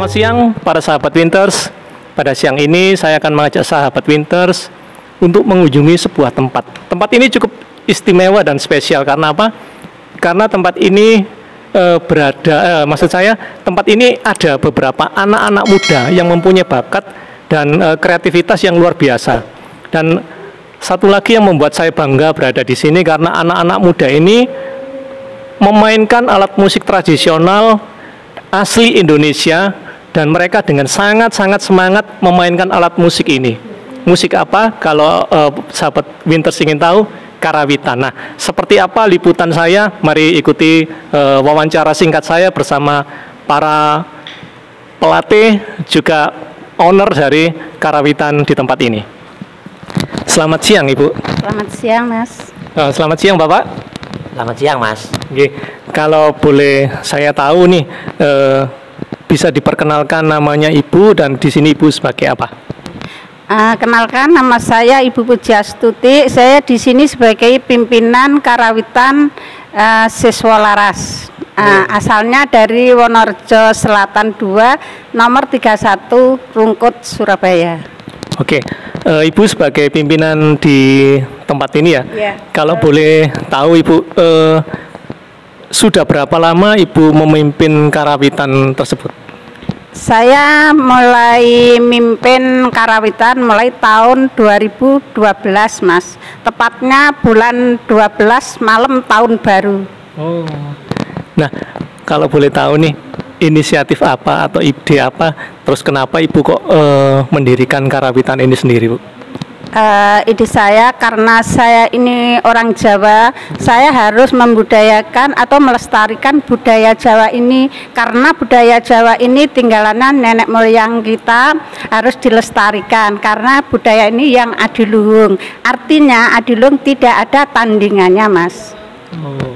Selamat siang para sahabat Winters. Pada siang ini saya akan mengajak sahabat Winters untuk mengunjungi sebuah tempat. Tempat ini cukup istimewa dan spesial karena apa? Karena tempat ini maksud saya tempat ini ada beberapa anak-anak muda yang mempunyai bakat dan kreativitas yang luar biasa. Dan satu lagi yang membuat saya bangga berada di sini karena anak-anak muda ini memainkan alat musik tradisional asli Indonesia dan mereka dengan sangat-sangat semangat memainkan alat musik ini. Musik apa? Kalau sahabat Winters ingin tahu, karawitan. Nah, seperti apa liputan saya? Mari ikuti wawancara singkat saya bersama para pelatih juga owner dari karawitan di tempat ini. Selamat siang, Ibu. Selamat siang, Mas. Selamat siang, Bapak. Selamat siang, Mas. Oke, kalau boleh saya tahu nih, bisa diperkenalkan namanya Ibu dan di sini Ibu sebagai apa? Kenalkan, nama saya Ibu Pujiastuti. Saya di sini sebagai pimpinan karawitan Siswa Laras. Asalnya dari Wonorejo Selatan 2, nomor 31, Rungkut, Surabaya. Oke, Ibu sebagai pimpinan di tempat ini ya. Yeah. Kalau boleh tahu Ibu, sudah berapa lama Ibu memimpin karawitan tersebut? Saya mulai mimpin karawitan mulai tahun 2012, Mas. Tepatnya bulan 12 malam tahun baru. Oh. Nah, kalau boleh tahu nih, inisiatif apa atau ide apa, terus kenapa Ibu kok mendirikan karawitan ini sendiri, Bu? Ide saya karena saya ini orang Jawa, saya harus membudayakan atau melestarikan budaya Jawa ini karena budaya Jawa ini tinggalan nenek moyang kita, harus dilestarikan karena budaya ini yang adiluhung. Artinya adiluhung tidak ada tandingannya, Mas. Oh,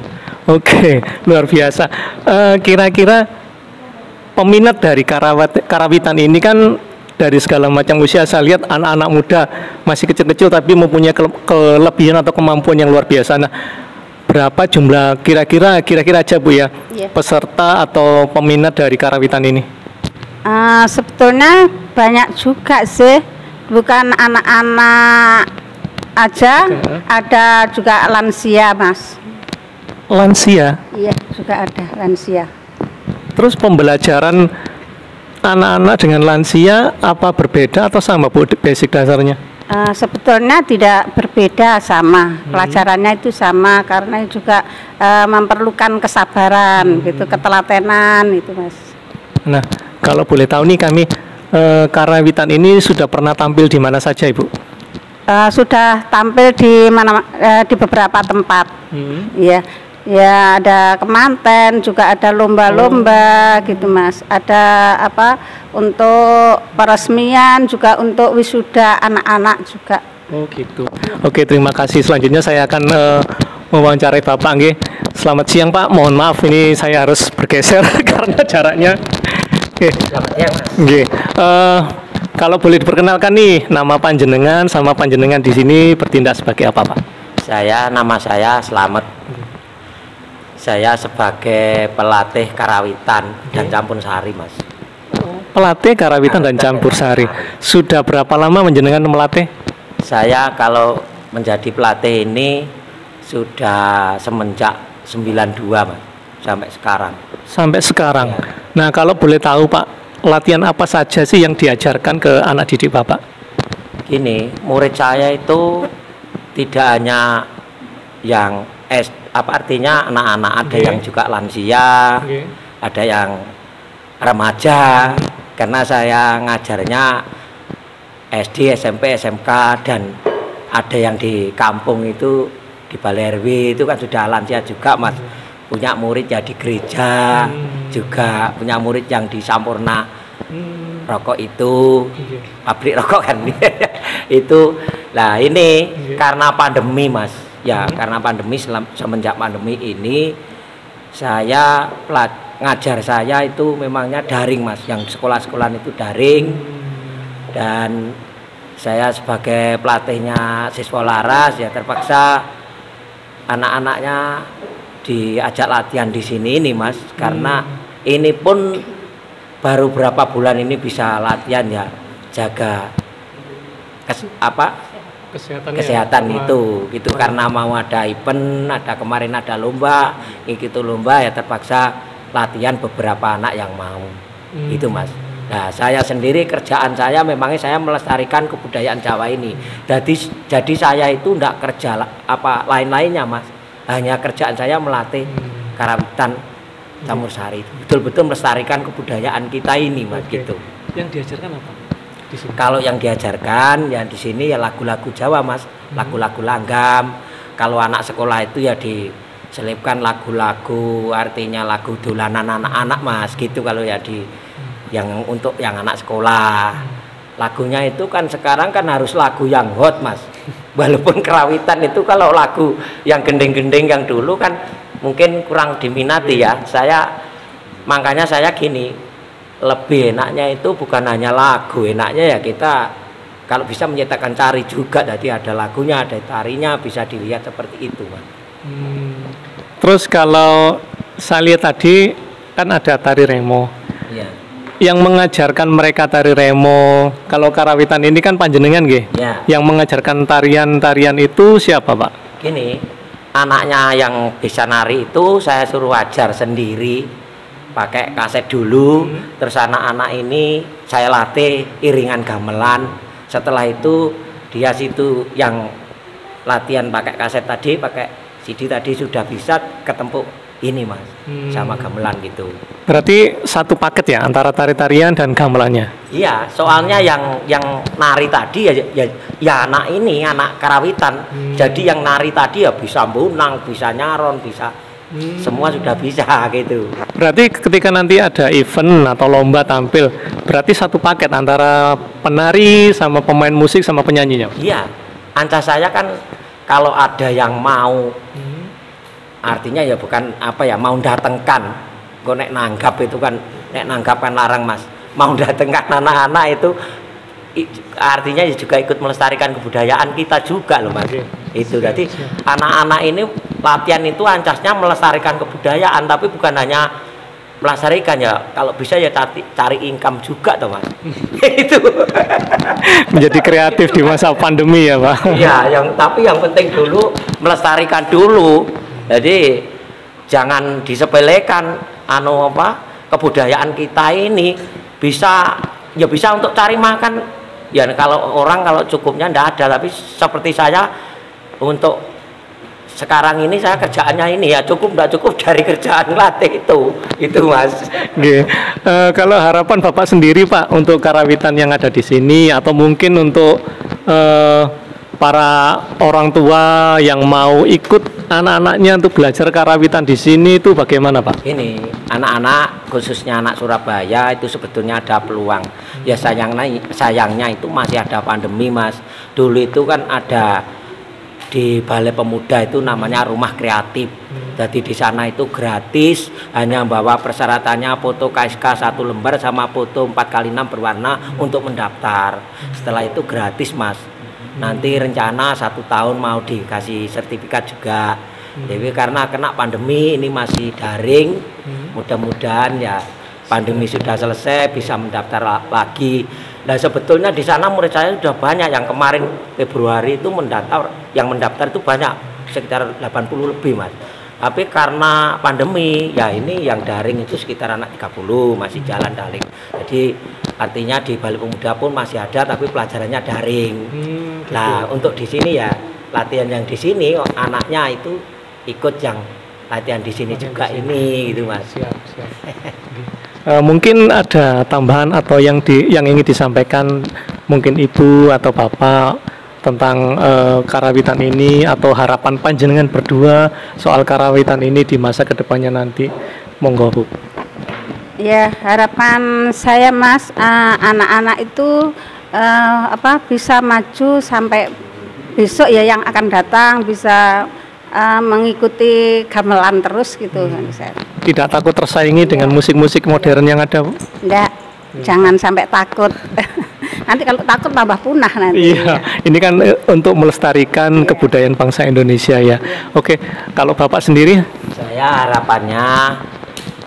oke, luar biasa. Kira-kira peminat dari karawitan ini kan dari segala macam usia. Saya lihat anak-anak muda masih kecil-kecil tapi mempunyai kelebihan atau kemampuan yang luar biasa. Nah, berapa jumlah kira-kira aja Bu ya, peserta atau peminat dari karawitan ini? Sebetulnya banyak juga sih, bukan anak-anak aja, ada juga lansia, Mas. Lansia? Iya, juga ada lansia. Terus pembelajaran anak-anak dengan lansia apa berbeda atau sama Bu basic dasarnya? Sebetulnya tidak berbeda, sama. Pelajarannya itu sama karena juga memerlukan kesabaran, gitu, ketelatenan itu, Mas. Nah, kalau boleh tahu nih kami karawitan ini sudah pernah tampil di mana saja, Ibu? Sudah tampil di di beberapa tempat. Iya. Ya, ada kemanten, juga ada lomba-lomba gitu, Mas. Ada apa untuk peresmian, juga untuk wisuda anak-anak juga. Oh gitu. Oke, terima kasih. Selanjutnya saya akan mewawancarai Bapak nggih. Selamat siang, Pak. Mohon maaf ini saya harus bergeser karena jaraknya. Oke. Selamat siang, Mas. Nggih. Kalau boleh diperkenalkan nih, nama panjenengan sama panjenengan di sini bertindak sebagai apa, Pak? Nama saya Slamet. Saya sebagai pelatih karawitan dan campur sari, Mas. Pelatih karawitan dan campur sari. Sudah berapa lama menjenengan melatih? Saya kalau menjadi pelatih ini sudah semenjak 92, Mas, sampai sekarang. Sampai sekarang. Ya. Nah, kalau boleh tahu, Pak, latihan apa saja sih yang diajarkan ke anak didik Bapak? Gini, murid saya itu tidak hanya yang apa artinya anak-anak, ada yang juga lansia, ada yang remaja, karena saya ngajarnya SD, SMP, SMK, dan ada yang di kampung itu di Balai RW itu kan sudah lansia juga, Mas. Punya murid ya di gereja, juga punya murid yang di Sampurna rokok itu, pabrik rokok kan itu. Nah ini karena pandemi, Mas. Ya, karena pandemi, semenjak pandemi ini saya ngajar saya itu memangnya daring, Mas. Yang sekolah-sekolah itu daring. Dan saya sebagai pelatihnya Siswa Laras ya terpaksa anak-anaknya diajak latihan di sini ini, Mas. Karena ini pun baru berapa bulan ini bisa latihan ya, jaga kesehatan itu gitu. Karena mau ada event, ada kemarin ada lomba, gitu lomba ya terpaksa latihan beberapa anak yang mau. Itu Mas. Nah, saya sendiri kerjaan saya memangnya saya melestarikan kebudayaan Jawa ini. Jadi saya itu enggak kerja apa lain-lainnya Mas. Hanya kerjaan saya melatih karawitan campur sari. Betul-betul melestarikan kebudayaan kita ini Mas. Gitu. Yang diajarkan apa? Kalau yang diajarkan ya di sini ya lagu-lagu Jawa Mas, lagu-lagu langgam. Kalau anak sekolah itu ya diselipkan lagu-lagu, artinya lagu dolanan anak-anak Mas, gitu kalau ya di yang untuk yang anak sekolah. Lagunya itu kan sekarang kan harus lagu yang hot Mas. Walaupun kerawitan itu kalau lagu yang gending-gending yang dulu kan mungkin kurang diminati ya. Makanya saya gini, lebih enaknya itu bukan hanya lagu, enaknya ya kita kalau bisa menciptakan tari juga, jadi ada lagunya, ada tarinya, bisa dilihat seperti itu Mas. Terus kalau saya lihat tadi kan ada tari remo. Iya. Yang mengajarkan mereka tari remo, kalau karawitan ini kan panjenengan nggih. Ya. Yang mengajarkan tarian-tarian itu siapa Pak? Gini, anaknya yang bisa nari itu saya suruh ajar sendiri, pakai kaset dulu. Terus anak-anak ini saya latih iringan gamelan. Setelah itu dia situ yang latihan pakai kaset tadi, pakai CD tadi sudah bisa ketemu ini Mas, sama gamelan gitu. Berarti satu paket ya antara tari-tarian dan gamelannya? Iya, soalnya yang nari tadi ya anak ini, anak karawitan. Jadi yang nari tadi ya bisa bunang, bisa nyaron, bisa semua sudah bisa gitu. Berarti ketika nanti ada event atau lomba tampil, berarti satu paket antara penari sama pemain musik sama penyanyinya? Iya, ancas saya kan kalau ada yang mau, artinya ya bukan apa ya, mau datengkan, gue nek nanggap itu kan, nek nanggap kan larang Mas, mau datengkan anak-anak itu artinya ya juga ikut melestarikan kebudayaan kita juga loh Mas. Itu jadi anak-anak ini latihan itu ancasnya melestarikan kebudayaan, tapi bukan hanya melestarikan ya, kalau bisa ya cari income juga toh Mas. Itu menjadi kreatif di masa pandemi ya Pak. Iya, tapi yang penting dulu melestarikan dulu. Jadi jangan disepelekan kebudayaan kita ini bisa untuk cari makan. Ya kalau cukupnya ndak ada, tapi seperti saya untuk sekarang ini saya kerjaannya ini ya cukup dari kerjaan latih itu Mas. Kalau harapan Bapak sendiri Pak untuk karawitan yang ada di sini, atau mungkin untuk para orang tua yang mau ikut anak-anaknya untuk belajar karawitan di sini itu bagaimana Pak? Ini anak-anak khususnya anak Surabaya itu sebetulnya ada peluang. Ya sayangnya itu masih ada pandemi Mas. Dulu itu kan ada di Balai Pemuda itu namanya Rumah Kreatif. Jadi di sana itu gratis, hanya bawa persyaratannya foto KSK 1 lembar sama foto 4x6 berwarna untuk mendaftar. Setelah itu gratis Mas. Nanti rencana 1 tahun mau dikasih sertifikat juga. Jadi karena kena pandemi ini masih daring, mudah-mudahan ya pandemi sudah selesai bisa mendaftar lagi. Nah sebetulnya di sana murid saya sudah banyak, yang kemarin Februari itu yang mendaftar itu banyak, sekitar 80 lebih Mas. Tapi karena pandemi ya ini yang daring itu sekitar anak 30 masih jalan daring. Jadi artinya di Balai Pemuda pun masih ada, tapi pelajarannya daring. Nah untuk di sini ya latihan yang di sini anaknya itu ikut yang latihan di sini juga ini gitu Mas. Siap. Mungkin ada tambahan atau yang ingin disampaikan mungkin Ibu atau Bapak tentang karawitan ini, atau harapan panjenengan berdua soal karawitan ini di masa kedepannya nanti, monggo Bu. Ya, harapan saya Mas, anak-anak itu bisa maju sampai besok ya yang akan datang, bisa mengikuti gamelan terus gitu. Tidak takut tersaingi dengan musik-musik modern yang ada Bu? Enggak, jangan sampai takut. Nanti kalau takut tambah punah nanti. Iya, ini kan untuk melestarikan kebudayaan bangsa Indonesia ya. Oke, kalau Bapak sendiri? Saya harapannya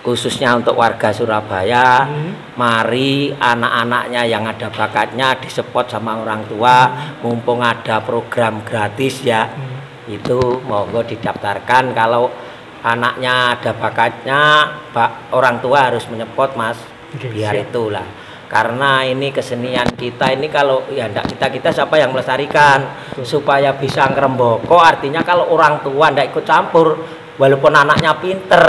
khususnya untuk warga Surabaya, mari anak-anaknya yang ada bakatnya disupport sama orang tua, mumpung ada program gratis ya, itu monggo didaftarkan. Kalau anaknya ada bakatnya, orang tua harus menyupport Mas, biar itulah. Karena ini kesenian kita ini, kalau ya enggak kita siapa yang melestarikan supaya bisa ngeremboko, artinya kalau orang tua enggak ikut campur, walaupun anaknya pinter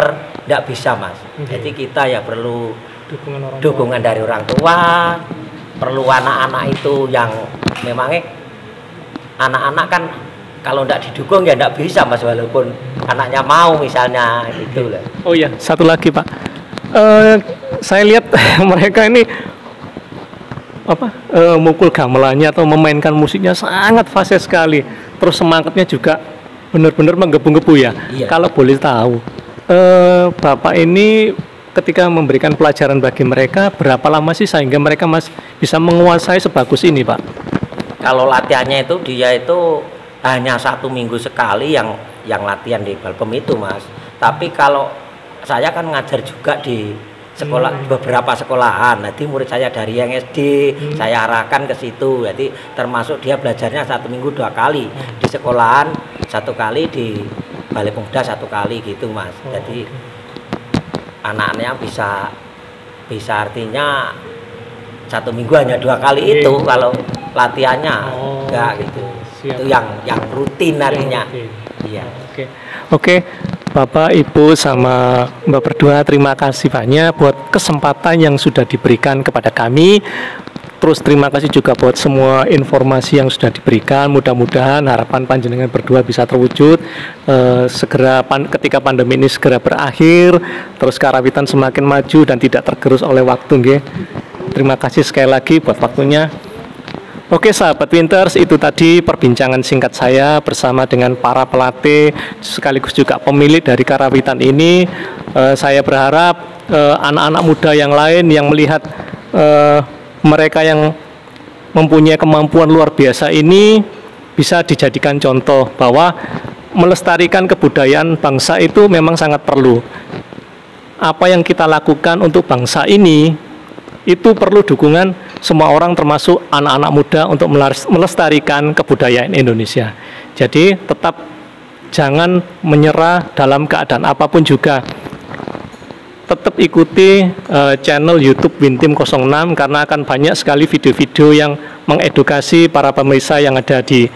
enggak bisa Mas. Jadi kita ya perlu dukungan dari orang tua, perlu anak-anak itu yang memangnya anak-anak kan kalau enggak didukung ya enggak bisa Mas, walaupun anaknya mau misalnya gitu loh. Oh iya, satu lagi Pak, saya lihat mereka ini mukul gamelannya atau memainkan musiknya sangat fasih sekali, terus semangatnya juga benar-benar menggebu-gebu ya. Iya. Kalau boleh tahu, Bapak ini ketika memberikan pelajaran bagi mereka berapa lama sih sehingga mereka bisa menguasai sebagus ini Pak? Kalau latihannya itu dia itu hanya 1 minggu sekali yang latihan di Balpem itu Mas. Tapi kalau saya kan ngajar juga di sekolah, beberapa sekolahan. Nanti murid saya dari yang SD saya arahkan ke situ. Jadi termasuk dia belajarnya 1 minggu 2 kali di sekolahan, 1 kali di Balai Pemuda, 1 kali gitu Mas. Jadi anak-anaknya bisa artinya 1 minggu hanya 2 kali itu kalau latihannya enggak gitu. Siap. Itu yang rutin artinya. Iya. Oke. Bapak, Ibu, sama Mbak berdua, terima kasih banyak buat kesempatan yang sudah diberikan kepada kami. Terus terima kasih juga buat semua informasi yang sudah diberikan. Mudah-mudahan harapan panjenengan berdua bisa terwujud segera ketika pandemi ini segera berakhir, terus karawitan semakin maju dan tidak tergerus oleh waktu nggih. Terima kasih sekali lagi buat waktunya. Oke sahabat Winters, itu tadi perbincangan singkat saya bersama dengan para pelatih sekaligus juga pemilik dari karawitan ini. Saya berharap anak-anak muda yang lain yang melihat mereka yang mempunyai kemampuan luar biasa ini bisa dijadikan contoh bahwa melestarikan kebudayaan bangsa itu memang sangat perlu. Apa yang kita lakukan untuk bangsa ini itu perlu dukungan semua orang, termasuk anak-anak muda, untuk melestarikan kebudayaan Indonesia. Jadi tetap jangan menyerah dalam keadaan apapun juga. Tetap ikuti channel YouTube Winteam 06 karena akan banyak sekali video-video yang mengedukasi para pemirsa yang ada di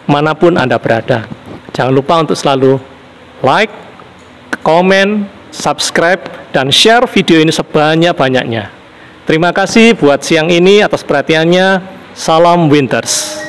manapun Anda berada. Jangan lupa untuk selalu like, komen, subscribe, dan share video ini sebanyak-banyaknya. Terima kasih buat siang ini atas perhatiannya. Salam Winters.